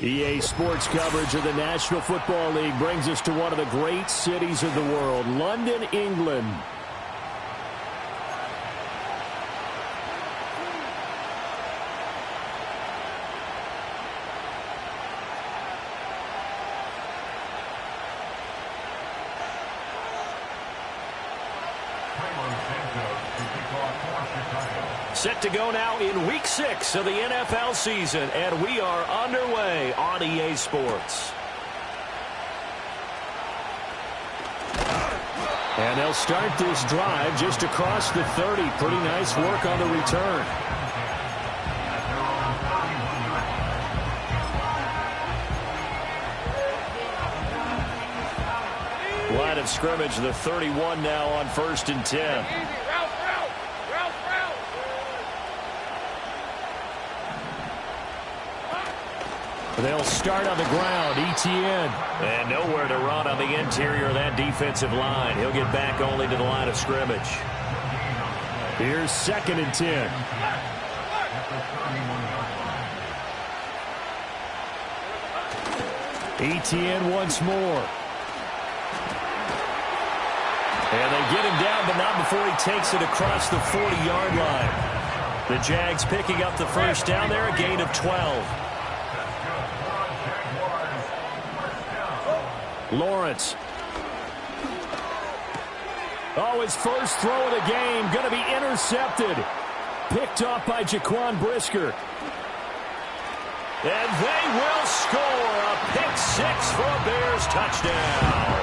EA Sports coverage of the National Football League brings us to one of the great cities of the world, London, England. Set to go now in Week 6 of the NFL season, and we are underway on EA Sports. And they'll start this drive just across the 30. Pretty nice work on the return. Line of scrimmage, the 31 now on 1st and 10. They'll start on the ground. Etienne. And nowhere to run on the interior of that defensive line. He'll get back only to the line of scrimmage. Here's 2nd and 10. Etienne once more. And they get him down, but not before he takes it across the 40-yard line. The Jags picking up the first down there, a gain of 12. Lawrence. Oh, his first throw of the game going to be intercepted. Picked off by Jaquan Brisker. And they will score a pick 6 for a Bears touchdown.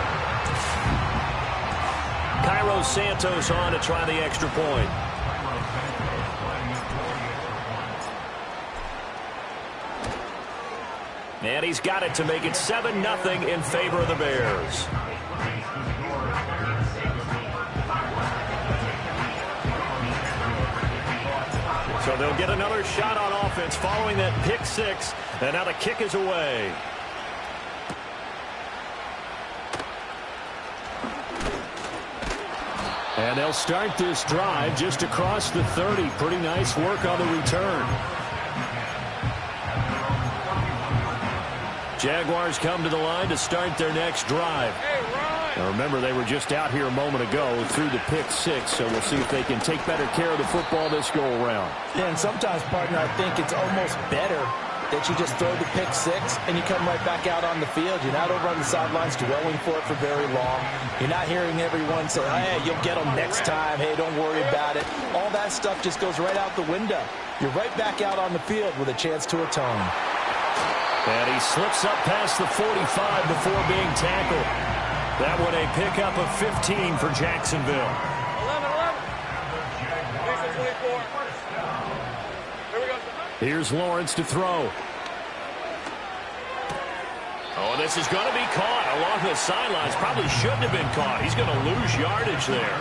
Cairo Santos on to try the extra point. And he's got it to make it 7-0 in favor of the Bears. So they'll get another shot on offense following that pick 6. And now the kick is away. And they'll start this drive just across the 30. Pretty nice work on the return. Jaguars come to the line to start their next drive. Now remember, they were just out here a moment ago through the pick 6, so we'll see if they can take better care of the football this go-around. Yeah, and sometimes, partner, I think it's almost better that you just throw the pick 6 and you come right back out on the field. You're not over on the sidelines dwelling for it for very long. You're not hearing everyone say, hey, you'll get them next time. Hey, don't worry about it. All that stuff just goes right out the window. You're right back out on the field with a chance to atone. And he slips up past the 45 before being tackled. That one a pickup of 15 for Jacksonville. 11. Here's Lawrence to throw. Oh, this is going to be caught along the sidelines. Probably shouldn't have been caught. He's going to lose yardage there.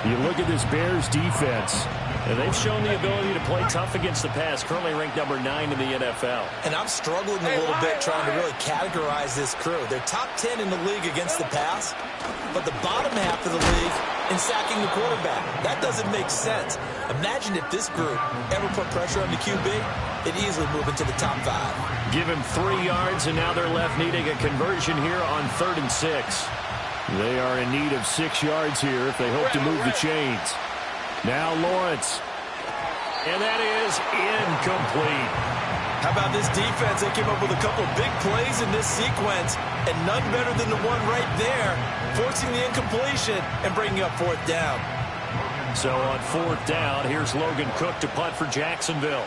You look at this Bears defense, and they've shown the ability to play tough against the pass, currently ranked number 9 in the NFL. And I'm struggling a little bit trying to really categorize this crew. They're top 10 in the league against the pass, but the bottom half of the league in sacking the quarterback. That doesn't make sense. Imagine if this group ever put pressure on the QB, they'd easily move into the top 5. Give him 3 yards, and now they're left needing a conversion here on 3rd and 6. They are in need of 6 yards here if they hope to move the chains. Now Lawrence. And that is incomplete. How about this defense? They came up with a couple big plays in this sequence, and none better than the one right there, forcing the incompletion and bringing up 4th down. So on 4th down, here's Logan Cook to punt for Jacksonville.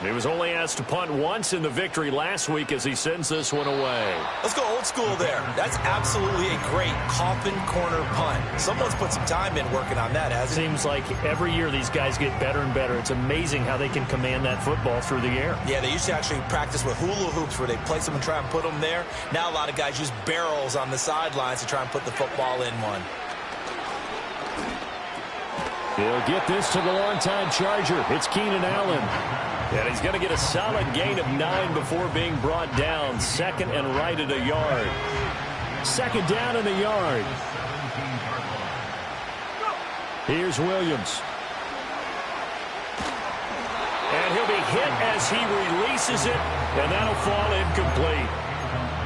He was only asked to punt once in the victory last week as he sends this one away. Let's go old school there. That's absolutely a great coffin corner punt. Someone's put some time in working on that, hasn't it? Seems like every year these guys get better and better. It's amazing how they can command that football through the air. Yeah, they used to actually practice with hula hoops where they place them and try and put them there. Now a lot of guys use barrels on the sidelines to try and put the football in one. He'll get this to the longtime Charger. It's Keenan Allen. And he's going to get a solid gain of 9 before being brought down. Second and right at a yard. Second down in the yard. Here's Williams. And he'll be hit as he releases it, and that'll fall incomplete.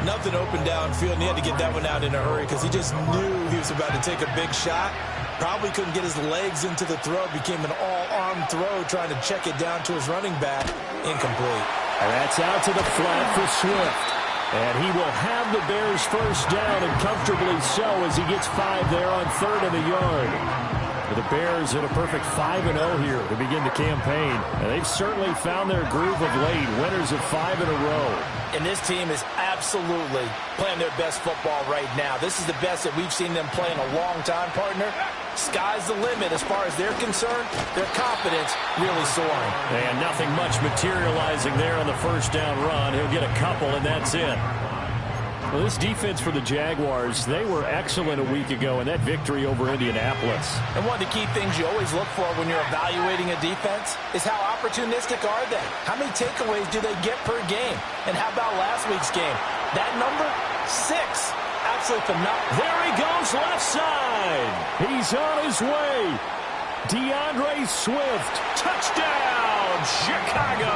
Nothing open downfield, and he had to get that one out in a hurry because he just knew he was about to take a big shot. Probably couldn't get his legs into the throw. Became an all-arm throw, trying to check it down to his running back. Incomplete. And that's out to the flat for Swift. And he will have the Bears first down, and comfortably so, as he gets 5 there on third and a yard. The Bears in a perfect 5-0 here to begin the campaign. And they've certainly found their groove of late, winners of 5 in a row. And this team is absolutely playing their best football right now. This is the best that we've seen them play in a long time, partner. Sky's the limit as far as they're concerned. Their confidence really soaring. And nothing much materializing there on the first down run. He'll get a couple, and that's it. Well, this defense for the Jaguars, they were excellent a week ago in that victory over Indianapolis. And one of the key things you always look for when you're evaluating a defense is how opportunistic are they? How many takeaways do they get per game? And how about last week's game? That number, 6. Absolutely phenomenal. There he goes, left side. He's on his way. DeAndre Swift, touchdown, Chicago.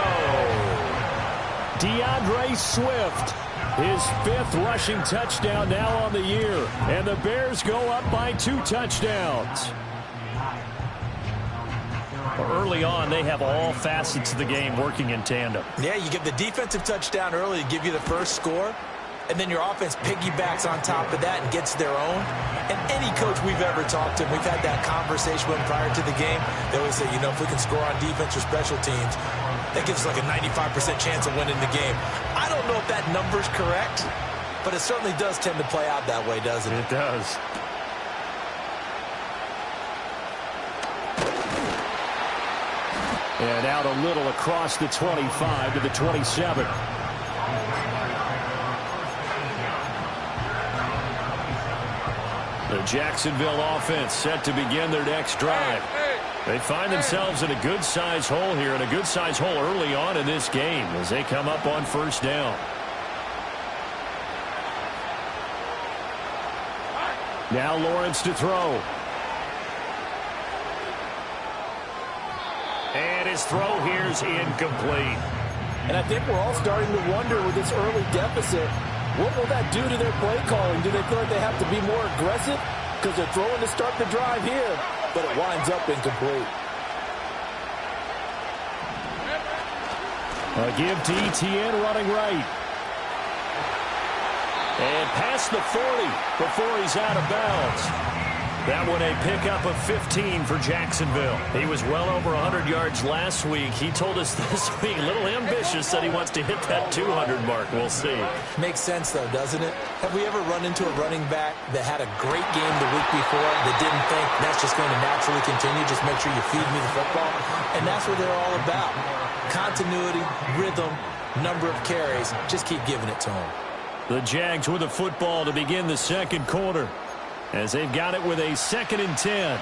DeAndre Swift, his 5th rushing touchdown now on the year. And the Bears go up by 2 touchdowns. Early on, they have all facets of the game working in tandem. Yeah, you get the defensive touchdown early to give you the first score. And then your offense piggybacks on top of that and gets their own. And any coach we've ever talked to, we've had that conversation with them prior to the game. They always say, you know, if we can score on defense or special teams, that gives us like a 95% chance of winning the game. I don't know if that number's correct, but it certainly does tend to play out that way, doesn't it? It does. And out a little across the 25 to the 27. The Jacksonville offense set to begin their next drive. They find themselves in a good-sized hole here, and a good-sized hole early on in this game as they come up on first down. Now Lawrence to throw. And his throw here's incomplete. And I think we're all starting to wonder with this early deficit, what will that do to their play calling? Do they feel like they have to be more aggressive? Because they're throwing to start the drive here, but it winds up incomplete. A give to Etienne running right. And past the 40 before he's out of bounds. That one a pickup of 15 for Jacksonville. He was well over 100 yards last week. He told us this week, a little ambitious, that he wants to hit that 200 mark. We'll see. Makes sense, though, doesn't it? Have we ever run into a running back that had a great game the week before that didn't think that's just going to naturally continue? Just make sure you feed me the football. And that's what they're all about. Continuity, rhythm, number of carries. Just keep giving it to them. The Jags with the football to begin the second quarter, as they've got it with a 2nd and 10.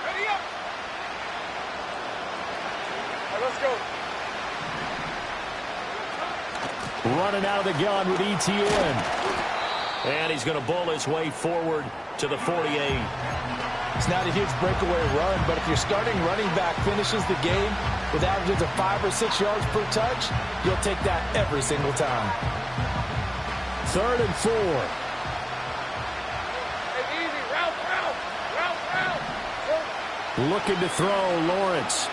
Ready up. All right, let's go. Running out of the gun with Etienne. And he's going to bowl his way forward to the 48. It's not a huge breakaway run, but if your starting running back finishes the game with averages of 5 or 6 yards per touch, you'll take that every single time. 3rd and 4. Hey, easy. Route. Looking to throw, Lawrence.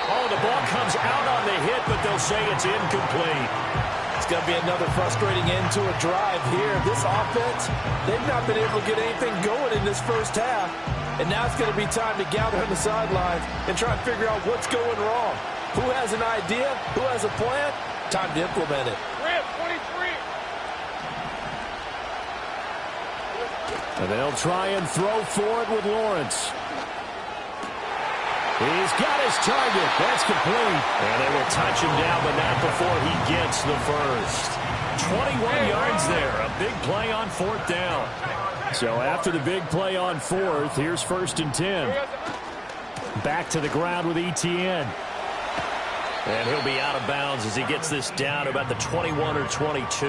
Oh, the ball comes out on the hit, but they'll say it's incomplete. It's going to be another frustrating end to a drive here. This offense, they've not been able to get anything going in this first half. And now it's going to be time to gather on the sidelines and try and figure out what's going wrong. Who has an idea? Who has a plan? Time to implement it. Rip, 23. And they'll try and throw for it with Lawrence. He's got his target. That's complete. And they will touch him down, but not before he gets the first. 21 yards there. A big play on 4th down. So after the big play on 4th, here's 1st and 10. Back to the ground with ETN. And he'll be out of bounds as he gets this down to about the 21 or 22.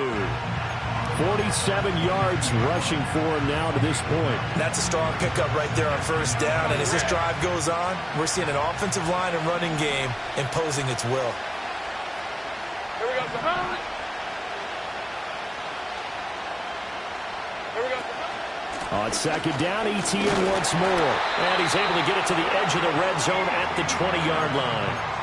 47 yards rushing for him now to this point. That's a strong pickup right there on first down. And as this drive goes on, we're seeing an offensive line and running game imposing its will. Here we go. Here we go. On second down, ETN once more. And he's able to get it to the edge of the red zone at the 20-yard line.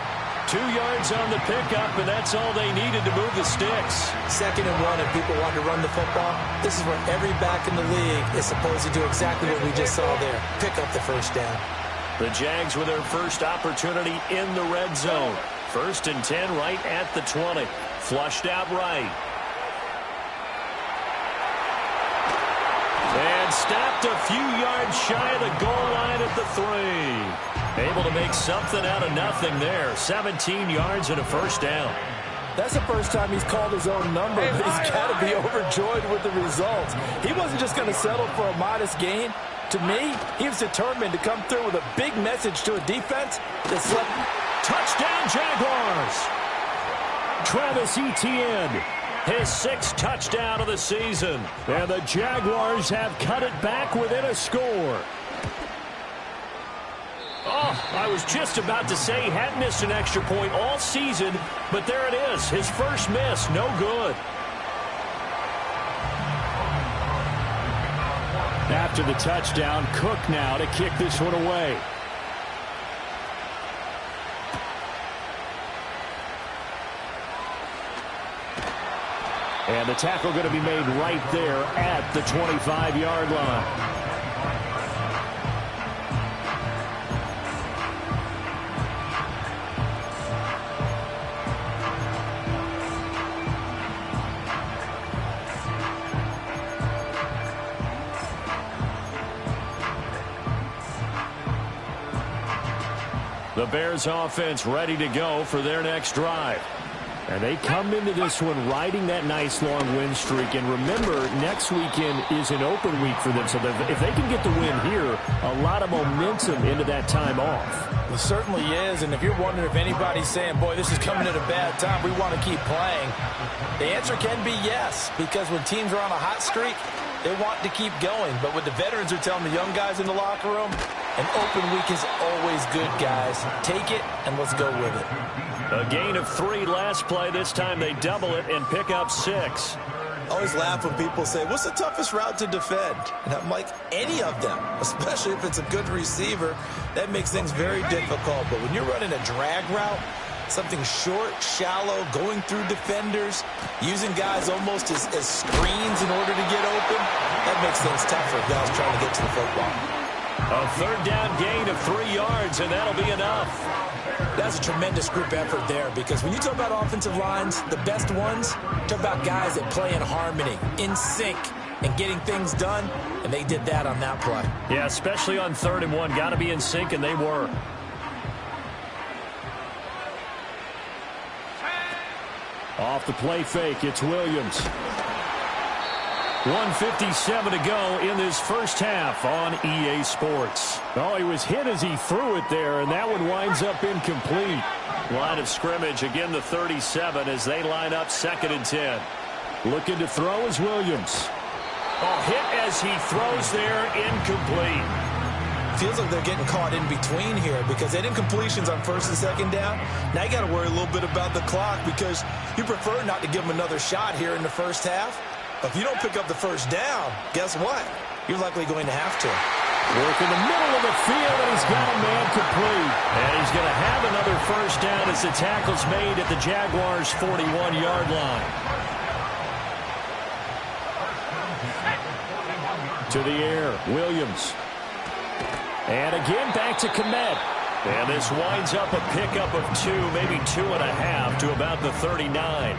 2 yards on the pickup, and that's all they needed to move the sticks. Second and 1, and people want to run the football. This is where every back in the league is supposed to do exactly what we just saw there. Pick up the first down. The Jags with their first opportunity in the red zone. 1st and 10 right at the 20. Flushed out right. And stopped a few yards shy of the goal line at the 3. Able to make something out of nothing there. 17 yards and a first down. That's the first time he's called his own number, but he's got to be overjoyed with the results. He wasn't just going to settle for a modest gain. To me, he was determined to come through with a big message to a defense that slept. Touchdown, Jaguars! Travis Etienne, his 6th touchdown of the season. And the Jaguars have cut it back within a score. Oh, I was just about to say he hadn't missed an extra point all season, but there it is. His first miss, no good. After the touchdown, Cook now to kick this one away. And the tackle going to be made right there at the 25-yard line. The Bears offense ready to go for their next drive. And they come into this one riding that nice long win streak. And remember, next weekend is an open week for them. So if they can get the win here, a lot of momentum into that time off. It certainly is. And if you're wondering if anybody's saying, boy, this is coming at a bad time, we want to keep playing, the answer can be yes. Because when teams are on a hot streak, they want to keep going. But what the veterans are telling the young guys in the locker room, an open week is always good, guys. Take it, and let's go with it. A gain of 3 last play. This time they double it and pick up 6. I always laugh when people say, what's the toughest route to defend? And I'm like, any of them, especially if it's a good receiver. That makes things very difficult. But when you're running a drag route, something short, shallow, going through defenders, using guys almost as screens in order to get open, that makes things tougher for guys trying to get to the football. A 3rd down gain of 3 yards, and that'll be enough. That's a tremendous group effort there, because when you talk about offensive lines, the best ones, talk about guys that play in harmony, in sync, and getting things done, and they did that on that play. Yeah, especially on 3rd and 1. Got to be in sync, and they were. Off the play fake, it's Williams. 1:57 to go in this first half on EA Sports. Oh, he was hit as he threw it there, and that one winds up incomplete. Line of scrimmage, again the 37 as they line up 2nd and 10. Looking to throw is Williams. Oh, hit as he throws there, incomplete. Feels like they're getting caught in between here because they did incompletions on 1st and 2nd down. Now you got to worry a little bit about the clock because you prefer not to give them another shot here in the first half. But if you don't pick up the first down, guess what? You're likely going to have to. Work in the middle of the field, and he's got a man complete. And he's going to have another first down as the tackle's made at the Jaguars' 41-yard line. To the air, Williams. And again back to Komet. And this winds up a pickup of 2, maybe 2.5 to about the 39.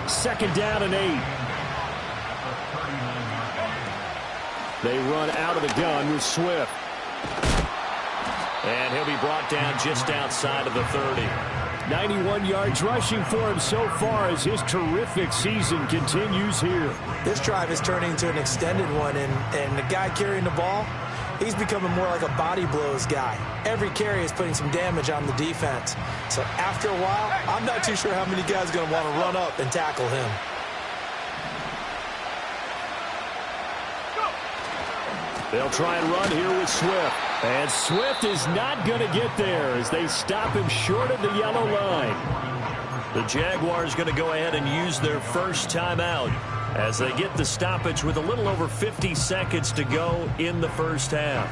2nd down and 8. They run out of the gun with Swift. And he'll be brought down just outside of the 30. 91 yards rushing for him so far as his terrific season continues here. This drive is turning into an extended one, and the guy carrying the ball, he's becoming more like a body blows guy. Every carry is putting some damage on the defense. So after a while, I'm not too sure how many guys are going to want to run up and tackle him. They'll try and run here with Swift. And Swift is not going to get there as they stop him short of the yellow line. The Jaguars going to go ahead and use their first timeout as they get the stoppage with a little over 50 seconds to go in the first half.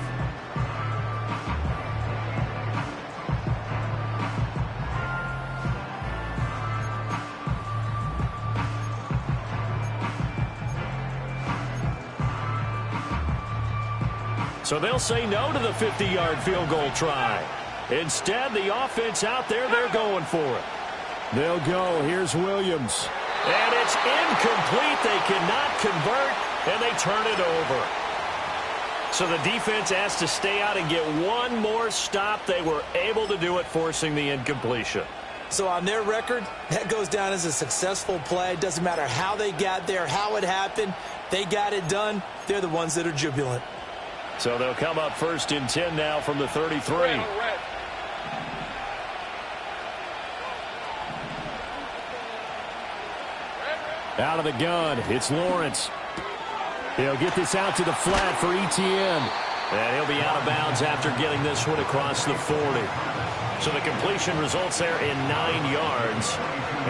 So they'll say no to the 50-yard field goal try. Instead, the offense out there, they're going for it. They'll go. Here's Williams. And it's incomplete. They cannot convert, and they turn it over. So the defense has to stay out and get one more stop. They were able to do it, forcing the incompletion. So on their record, that goes down as a successful play. Doesn't matter how they got there, how it happened. They got it done. They're the ones that are jubilant. So they'll come up 1st and 10 now from the 33. Out of the gun, it's Lawrence. He'll get this out to the flat for Etienne. And he'll be out of bounds after getting this one across the 40. So the completion results there in 9 yards.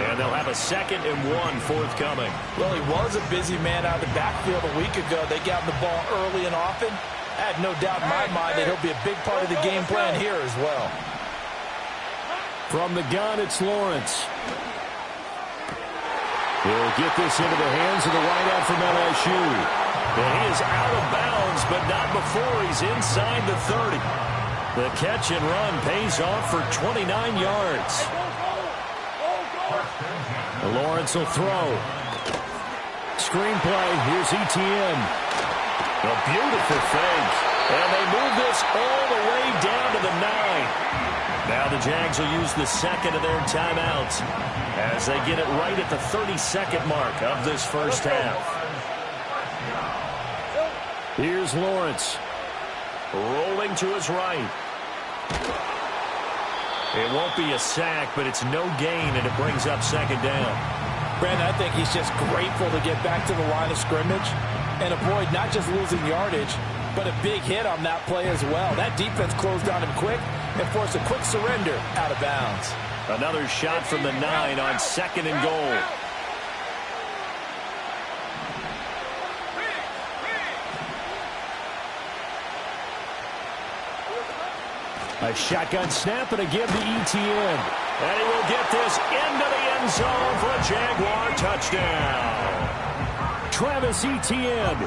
And they'll have a 2nd and 1 forthcoming. Well, he was a busy man out of the backfield a week ago. They got him the ball early and often. I have no doubt in my mind that he'll be a big part of the game plan here as well. From the gun, it's Lawrence. He'll get this into the hands of the wideout from LSU. And he is out of bounds, but not before he's inside the 30. The catch and run pays off for 29 yards. Lawrence will throw. Screenplay, here's Etienne. A beautiful fake. And they move this all the way down to the 9. Now the Jags will use the 2nd of their timeouts as they get it right at the 32nd mark of this first half. Here's Lawrence. Rolling to his right. It won't be a sack, but it's no gain, and it brings up 2nd down. Brandon, I think he's just grateful to get back to the line of scrimmage and avoid not just losing yardage, but a big hit on that play as well. That defense closed on him quick and forced a quick surrender out of bounds. Another shot from the 9 on 2nd and goal. A shotgun snap and a give to Etienne. And he will get this into the end zone for a Jaguar touchdown. Travis Etienne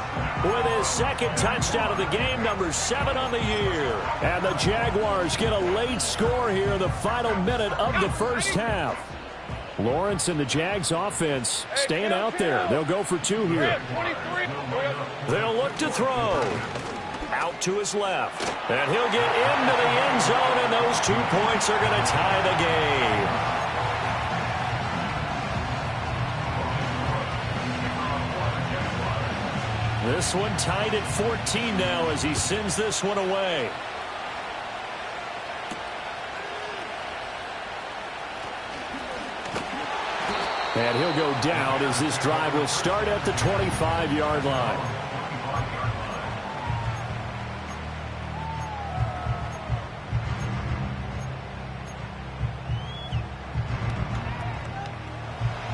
with his 2nd touchdown of the game, number 7 on the year. And the Jaguars get a late score here in the final minute of the first half. Lawrence and the Jags offense staying out there. They'll go for 2 here. They'll look to throw. Out to his left. And he'll get into the end zone, and those 2 points are going to tie the game. This one tied at 14 now as he sends this one away. And he'll go down as this drive will start at the 25-yard line.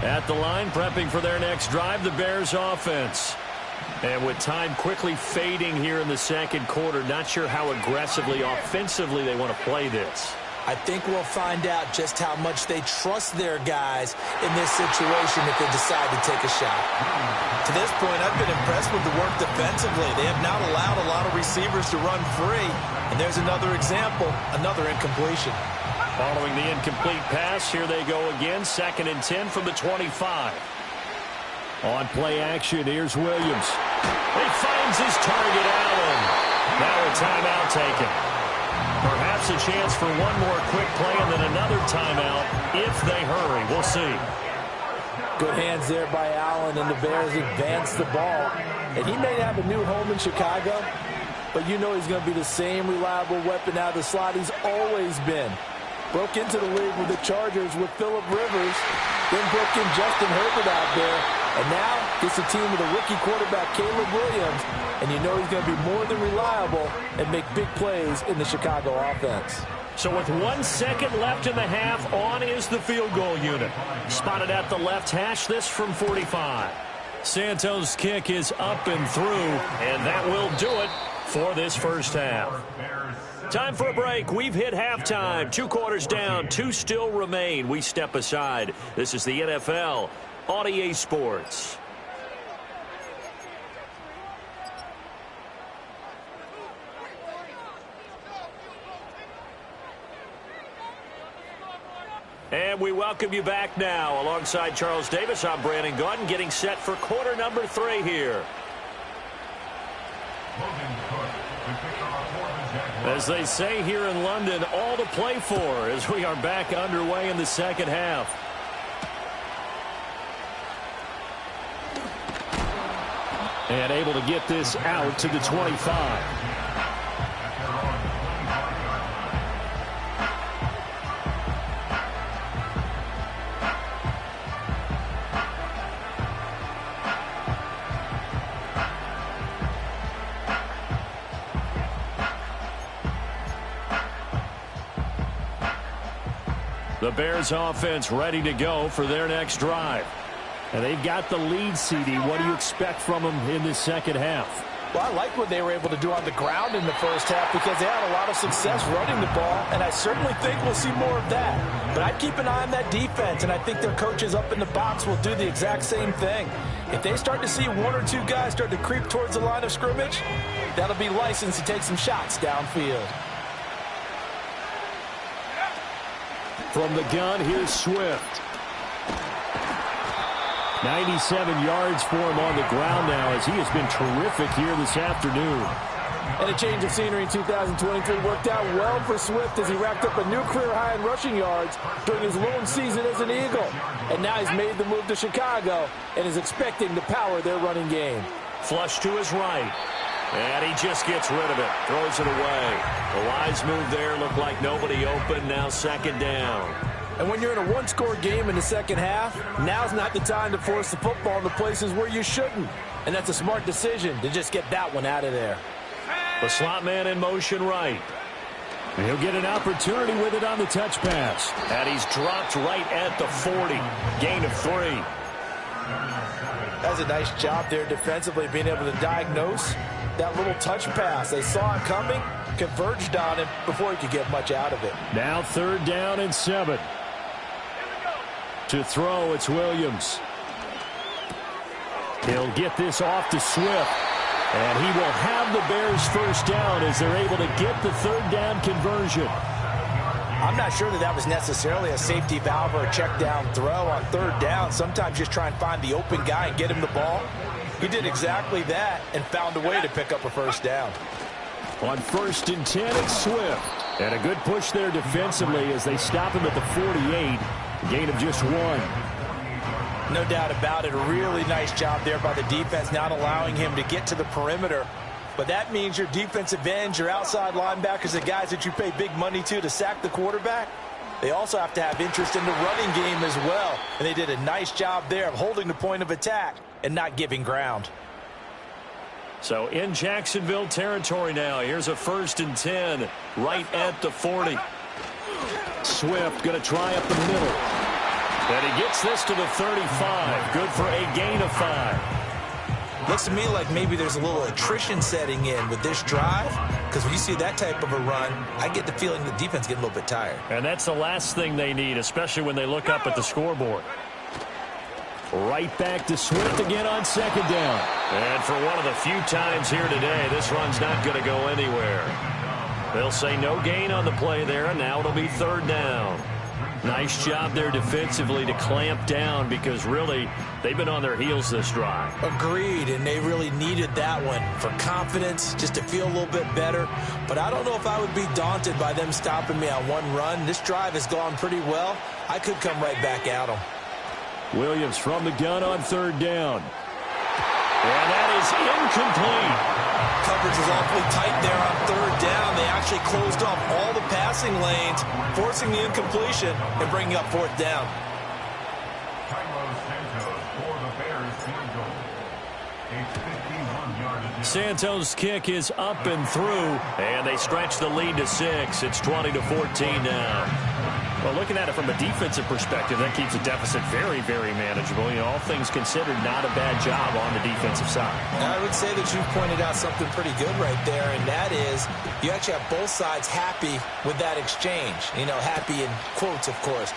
At the line, prepping for their next drive, the Bears offense. And with time quickly fading here in the 2nd quarter, not sure how aggressively, offensively they want to play this. I think we'll find out just how much they trust their guys in this situation if they decide to take a shot. To this point, I've been impressed with the work defensively. They have not allowed a lot of receivers to run free. And there's another example, another incompletion. Following the incomplete pass, here they go again, 2nd and 10 from the 25. On play action, here's Williams. He finds his target, Allen. Now a timeout taken. Perhaps a chance for one more quick play and then another timeout if they hurry. We'll see. Good hands there by Allen, and the Bears advance the ball. And he may have a new home in Chicago, but you know he's going to be the same reliable weapon out of the slot he's always been. Broke into the league with the Chargers with Phillip Rivers, then broke in Justin Herbert out there, and now gets a team with a rookie quarterback, Caleb Williams, and you know he's going to be more than reliable and make big plays in the Chicago offense. So with 1 second left in the half, on is the field goal unit. Spotted at the left hash, this from 45. Santos' kick is up and through, and that will do it for this first half. Time for a break. We've hit halftime. 2 quarters down, 2 still remain. We step aside. This is the NFL on EA Sports. And we welcome you back now. Alongside Charles Davis, I'm Brandon Gaudin, getting set for quarter number 3 here. As they say here in London, all to play for as we are back underway in the second half. And able to get this out to the 25. The Bears offense ready to go for their next drive. And they've got the lead, CD. What do you expect from them in this second half? Well, I like what they were able to do on the ground in the first half because they had a lot of success running the ball, and I certainly think we'll see more of that. But I'd keep an eye on that defense, and I think their coaches up in the box will do the exact same thing. If they start to see 1 or 2 guys start to creep towards the line of scrimmage, that'll be license to take some shots downfield. From the gun, here's Swift. 97 yards for him on the ground now as he has been terrific here this afternoon. And a change of scenery in 2023 worked out well for Swift as he racked up a new career high in rushing yards during his lone season as an Eagle. And now he's made the move to Chicago and is expecting to power their running game. Flush to his right. And he just gets rid of it. Throws it away. The wise move there. Looked like nobody open. Now second down. And when you're in a one-score game in the second half, now's not the time to force the football in the places where you shouldn't. And that's a smart decision to just get that one out of there. The slot man in motion right. And he'll get an opportunity with it on the touch pass. And he's dropped right at the 40. Gain of 3. That's a nice job there defensively, being able to diagnose that little touch pass. They saw it coming, converged on him before he could get much out of it. Now 3rd down and 7. To throw, it's Williams. He'll get this off to Swift. And he will have the Bears first down as they're able to get the 3rd down conversion. I'm not sure that was necessarily a safety valve or a check down throw on 3rd down. Sometimes just try and find the open guy and get him the ball. He did exactly that and found a way to pick up a first down. On 1st and 10, it's Swift. And a good push there defensively as they stop him at the 48. Gain of just 1. No doubt about it. A really nice job there by the defense, not allowing him to get to the perimeter. But that means your defensive ends, your outside linebackers, the guys that you pay big money to sack the quarterback, they also have to have interest in the running game as well. And they did a nice job there of holding the point of attack and not giving ground. So in Jacksonville territory now. Here's a 1st and 10 right at the 40. Swift going to try up the middle. And he gets this to the 35. Good for a gain of 5. Looks to me like maybe there's a little attrition setting in with this drive, because when you see that type of a run, I get the feeling the defense getting a little bit tired. And that's the last thing they need, especially when they look up at the scoreboard. Right back to Swift again on 2nd down. And for one of the few times here today, this run's not going to go anywhere. They'll say no gain on the play there, and now it'll be 3rd down. Nice job there defensively to clamp down because really they've been on their heels this drive. Agreed, and they really needed that one for confidence, just to feel a little bit better. But I don't know if I would be daunted by them stopping me on one run. This drive has gone pretty well. I could come right back at them. Williams from the gun on 3rd down. And that is incomplete. Coverage was awfully tight there on third down. They actually closed off all the passing lanes, forcing the incompletion and bringing up fourth down. Santos' kick is up and through, and they stretch the lead to 6. It's 20-14 now. Well, looking at it from a defensive perspective, that keeps the deficit very, very manageable. You know, all things considered, not a bad job on the defensive side. I would say that you've pointed out something pretty good right there, and that is you actually have both sides happy with that exchange. You know, happy in quotes, of course.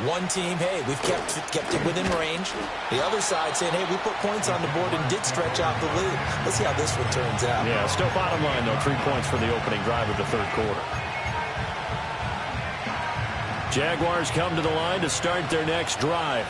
One team, hey, we've kept it within range. The other side saying, hey, we put points on the board and did stretch out the lead. Let's see how this one turns out. Yeah, still bottom line, though, 3 points for the opening drive of the third quarter. Jaguars come to the line to start their next drive.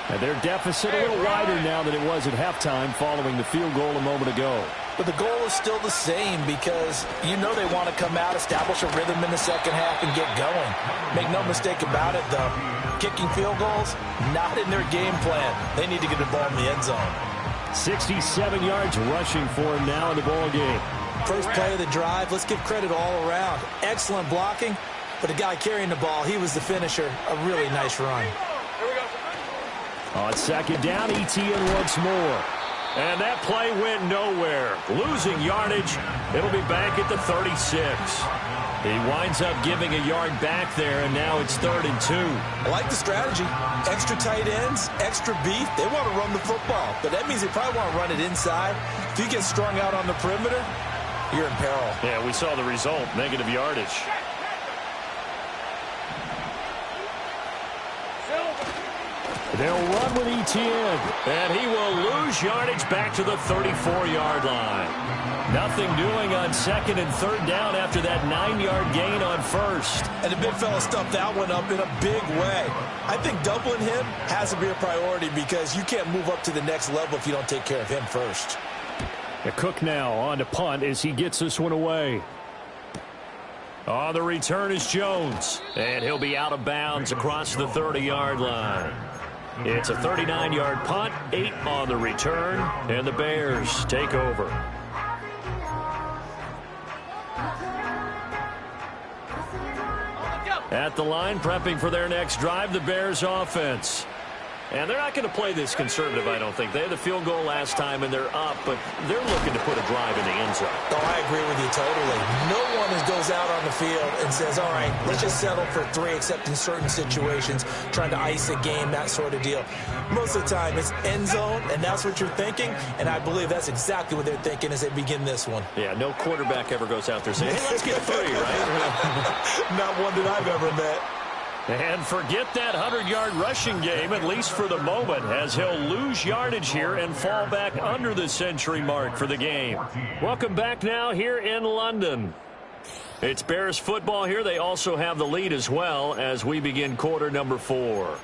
And their deficit a little wider now than it was at halftime following the field goal a moment ago. But the goal is still the same because you know they want to come out, establish a rhythm in the second half, and get going. Make no mistake about it, though. Kicking field goals, not in their game plan. They need to get the ball in the end zone. 67 yards rushing for him now in the ball game. First play of the drive, let's give credit all around. Excellent blocking, but the guy carrying the ball, he was the finisher. A really nice run. On second down, Etienne once more. And that play went nowhere. Losing yardage. It'll be back at the 36. He winds up giving a yard back there, and now it's 3rd and 2. I like the strategy. Extra tight ends, extra beef. They want to run the football, but that means they probably want to run it inside. If you get strung out on the perimeter, you're in peril. Yeah, we saw the result, negative yardage. They'll run with Etienne, and he will lose yardage back to the 34-yard line. Nothing doing on 2nd and 3rd down after that 9-yard gain on 1st. And the big fella stuffed that one up in a big way. I think doubling him has to be a priority because you can't move up to the next level if you don't take care of him first. The Cook now on to punt as he gets this one away. On the return is Jones, and he'll be out of bounds across the 30-yard line. It's a 39-yard punt, 8 on the return, and the Bears take over. At the line, prepping for their next drive, the Bears offense. And they're not going to play this conservative, I don't think. They had the field goal last time, and they're up, but they're looking to put a drive in the end zone. Oh, I agree with you totally. No one goes out on the field and says, all right, let's just settle for 3, except in certain situations, trying to ice a game, that sort of deal. Most of the time, it's end zone, and that's what you're thinking, and I believe that's exactly what they're thinking as they begin this one. Yeah, no quarterback ever goes out there saying, hey, let's get 3, right? Not one that I've ever met. And forget that 100-yard rushing game, at least for the moment, as he'll lose yardage here and fall back under the century mark for the game. Welcome back now here in London. It's Bears football here. They also have the lead as well as we begin quarter number 4.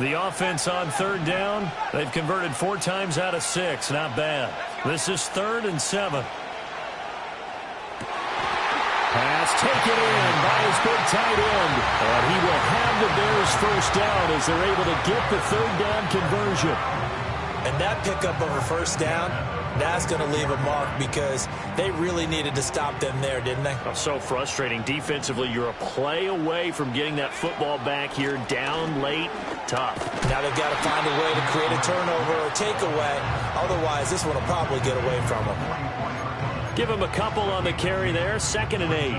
The offense on 3rd down, they've converted 4 times out of 6. Not bad. This is 3rd and 7. Pass taken in by his big tight end. And he will have the Bears first down as they're able to get the 3rd down conversion. And that pickup of a first down, that's going to leave a mark because they really needed to stop them there, didn't they? Oh, so frustrating. Defensively, you're a play away from getting that football back here down late. Tough. Now they've got to find a way to create a turnover or takeaway. Otherwise, this one will probably get away from them. Give him a couple on the carry there. 2nd and 8.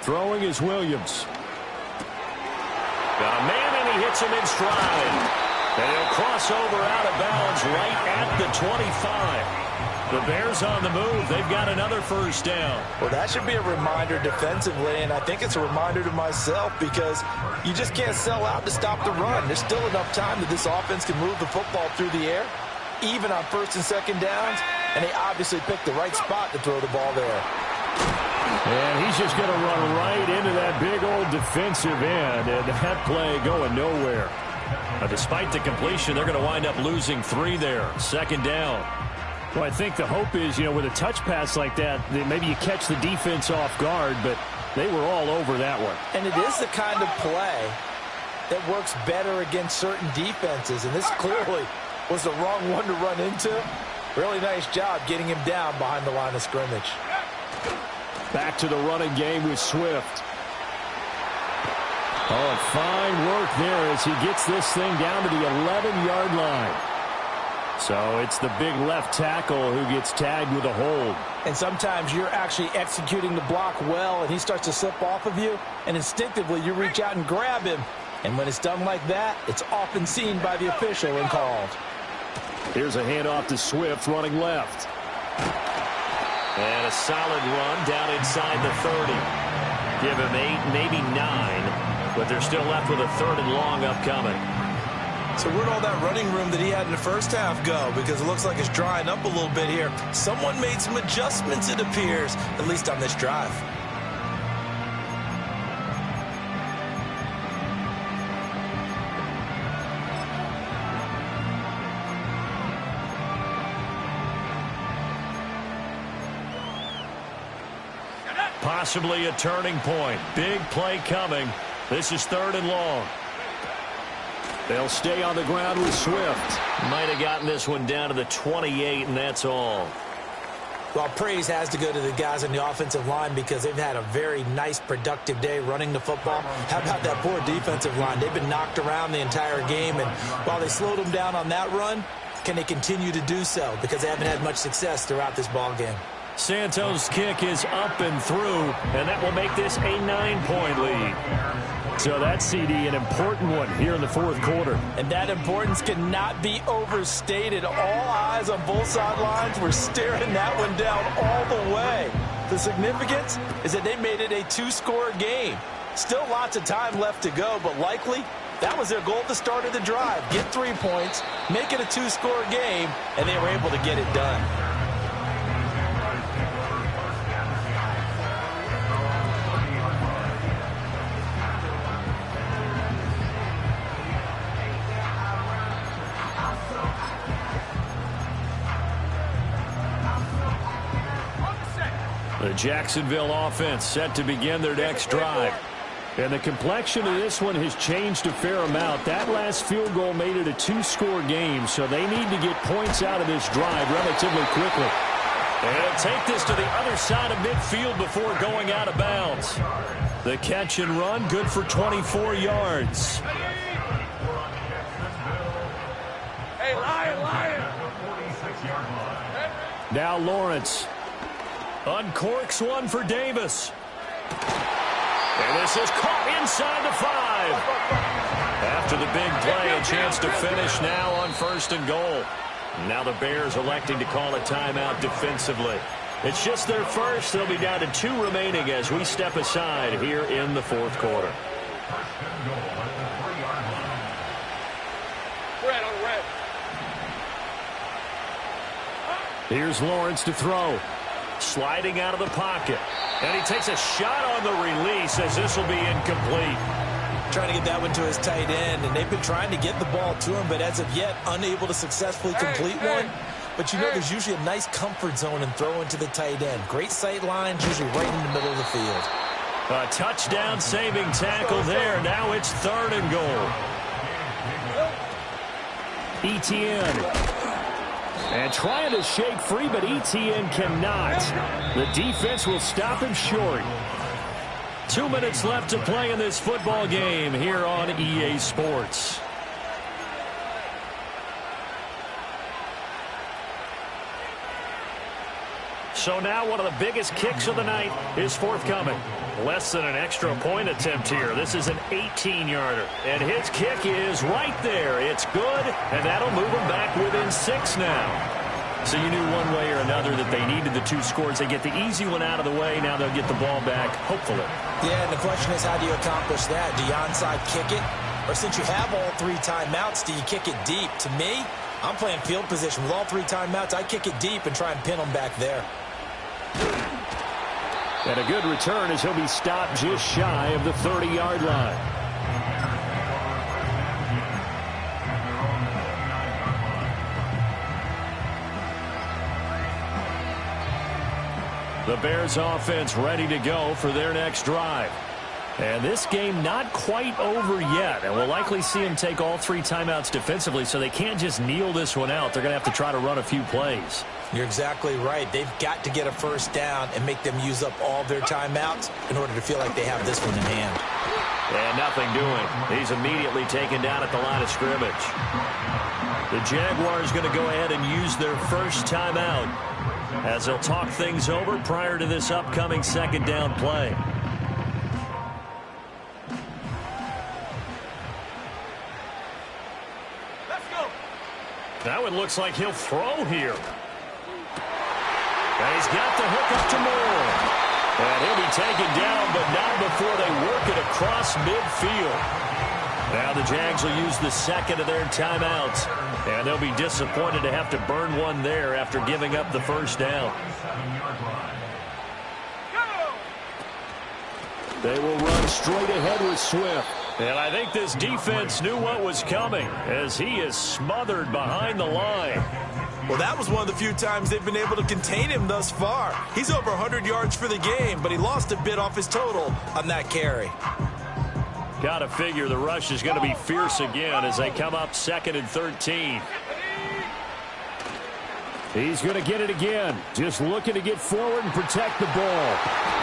Throwing is Williams. Got a man, and he hits him in stride. And he'll cross over out of bounds right at the 25. The Bears on the move. They've got another first down. Well, that should be a reminder defensively, and I think it's a reminder to myself because you just can't sell out to stop the run. There's still enough time that this offense can move the football through the air, even on 1st and 2nd downs, and they obviously picked the right spot to throw the ball there. And he's just going to run right into that big old defensive end, and that play going nowhere. Despite the completion, they're going to wind up losing 3 there. Second down. Well, I think the hope is, with a touch pass like that maybe you catch the defense off guard, but they were all over that one. And it is the kind of play that works better against certain defenses, and this clearly was the wrong one to run into. Really nice job getting him down behind the line of scrimmage. Back to the running game with Swift. Oh, fine work there as he gets this thing down to the 11-yard line. So it's the big left tackle who gets tagged with a hold. And sometimes you're actually executing the block well, and he starts to slip off of you, and instinctively you reach out and grab him. And when it's done like that, it's often seen by the official and called. Here's a handoff to Swift running left. And a solid run down inside the 30. Give him 8, maybe 9, but they're still left with a 3rd and long upcoming. So where'd all that running room that he had in the first half go? Because it looks like it's drying up a little bit here. Someone made some adjustments, it appears, at least on this drive. Possibly a turning point. Big play coming. This is 3rd and long. They'll stay on the ground with Swift. Might have gotten this one down to the 28, and that's all. Well, praise has to go to the guys on the offensive line because they've had a very nice, productive day running the football. How about that poor defensive line? They've been knocked around the entire game, and while they slowed them down on that run, can they continue to do so? Because they haven't had much success throughout this ball game. Santos' kick is up and through, and that will make this a 9-point lead. So that CD, an important one here in the 4th quarter. And that importance cannot be overstated. All eyes on both sidelines were staring that one down all the way. The significance is that they made it a 2-score game. Still lots of time left to go, but likely that was their goal at the start of the drive. Get 3 points, make it a 2-score game, and they were able to get it done. The Jacksonville offense set to begin their next drive. And the complexion of this one has changed a fair amount. That last field goal made it a 2-score game, so they need to get points out of this drive relatively quickly. And take this to the other side of midfield before going out of bounds. The catch and run, good for 24 yards. Hey, Lion! Now Lawrence. Uncorks one for Davis. And this is caught inside the 5. After the big play, a chance to finish now on 1st and goal. Now the Bears electing to call a timeout defensively. It's just their first. They'll be down to 2 remaining as we step aside here in the 4th quarter. Red on red. Here's Lawrence to throw. Sliding out of the pocket. And he takes a shot on the release as this will be incomplete. Trying to get that one to his tight end, and they've been trying to get the ball to him, but as of yet, unable to successfully complete one. But you know there's usually a nice comfort zone in throwing to the tight end. Great sight lines, usually right in the middle of the field. A touchdown saving tackle there. Now it's 3rd and goal. Etienne. And trying to shake free, but Etienne cannot. The defense will stop him short. 2 minutes left to play in this football game here on EA Sports. So now one of the biggest kicks of the night is forthcoming. Less than an extra point attempt here. This is an 18-yarder. And his kick is right there. It's good, and that'll move them back within 6 now. So you knew one way or another that they needed the 2 scores. They get the easy one out of the way. Now they'll get the ball back, hopefully. Yeah, and the question is, how do you accomplish that? Do you onside kick it? Or since you have all 3 timeouts, do you kick it deep? To me, I'm playing field position. With all 3 timeouts, I kick it deep and try and pin them back there. And a good return as he'll be stopped just shy of the 30-yard line. The Bears offense ready to go for their next drive. And this game not quite over yet. And we'll likely see them take all 3 timeouts defensively, so they can't just kneel this one out. They're going to have to try to run a few plays. You're exactly right. They've got to get a first down and make them use up all their timeouts in order to feel like they have this one in hand. And nothing doing. He's immediately taken down at the line of scrimmage. The Jaguars going to go ahead and use their first timeout as they'll talk things over prior to this upcoming second down play. Now it looks like he'll throw here. And he's got the hook up to Moore. And he'll be taken down, but not before they work it across midfield. Now the Jags will use the second of their timeouts. And they'll be disappointed to have to burn one there after giving up the first down. They will run straight ahead with Swift. And I think this defense knew what was coming as he is smothered behind the line. Well, that was one of the few times they've been able to contain him thus far. He's over 100 yards for the game, but he lost a bit off his total on that carry. Got to figure the rush is going to be fierce again as they come up 2nd and 13. He's going to get it again. Just looking to get forward and protect the ball.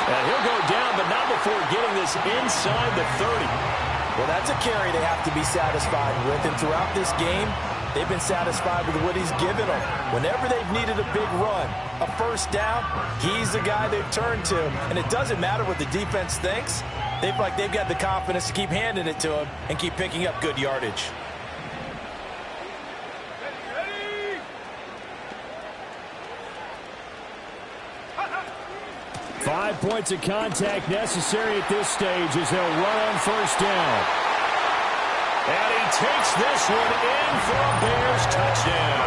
And he'll go down, but not before getting this inside the 30. Well, that's a carry they have to be satisfied with. And throughout this game, they've been satisfied with what he's given them. Whenever they've needed a big run, a first down, he's the guy they've turned to. And it doesn't matter what the defense thinks. They've got the confidence to keep handing it to him and keep picking up good yardage. Five points of contact necessary at this stage as they'll run on first down. And he takes this one in for a Bears touchdown.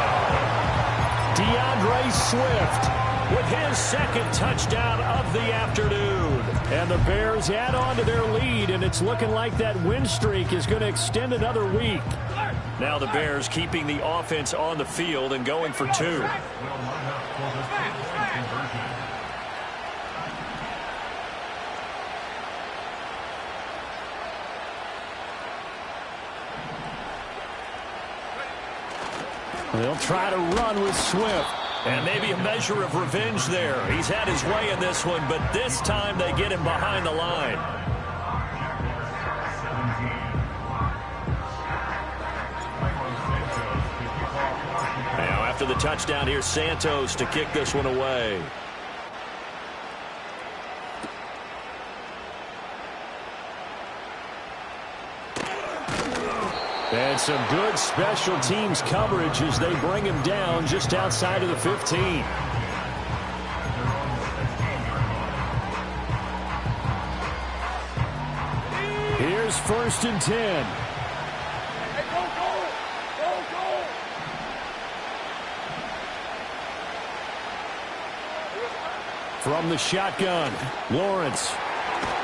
DeAndre Swift with his second touchdown of the afternoon. And the Bears add on to their lead, and it's looking like that win streak is going to extend another week. Now the Bears keeping the offense on the field and going for 2. They'll try to run with Swift. And maybe a measure of revenge there. He's had his way in this one, but this time they get him behind the line. Now after the touchdown, here's Santos to kick this one away. And some good special teams coverage as they bring him down just outside of the 15. Here's 1st and 10. Hey, go, go! Go, go! From the shotgun, Lawrence.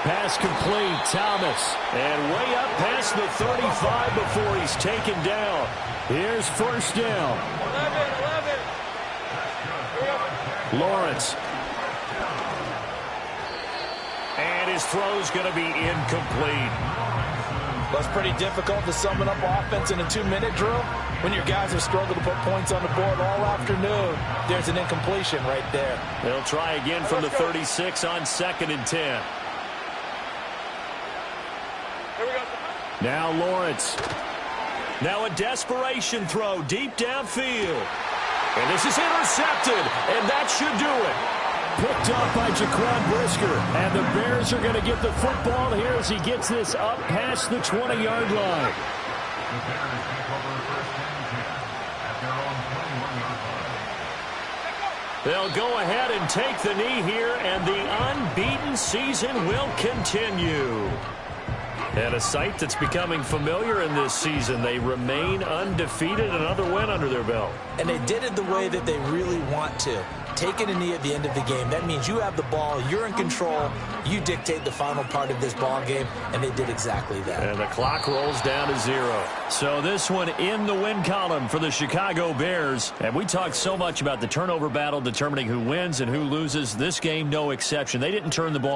Pass complete, Thomas. And way up past the 35 before he's taken down. Here's first down. 11. Lawrence. And his throw's going to be incomplete. Well, it's pretty difficult to summon up offense in a 2-minute drill when your guys have struggled to put points on the board all afternoon. There's an incompletion right there. They'll try again from the 36 on 2nd and 10. Now Lawrence. Now a desperation throw deep downfield. And this is intercepted, and that should do it. Picked up by Jaquan Brisker. And the Bears are going to get the football here as he gets this up past the 20-yard line. They'll go ahead and take the knee here, and the unbeaten season will continue. And a sight that's becoming familiar in this season. They remain undefeated, another win under their belt. And they did it the way that they really want to. taking a knee at the end of the game. That means you have the ball, you're in control, you dictate the final part of this ball game, and they did exactly that. And the clock rolls down to 0. So this one in the win column for the Chicago Bears. And we talked so much about the turnover battle determining who wins and who loses. This game, no exception. They didn't turn the ball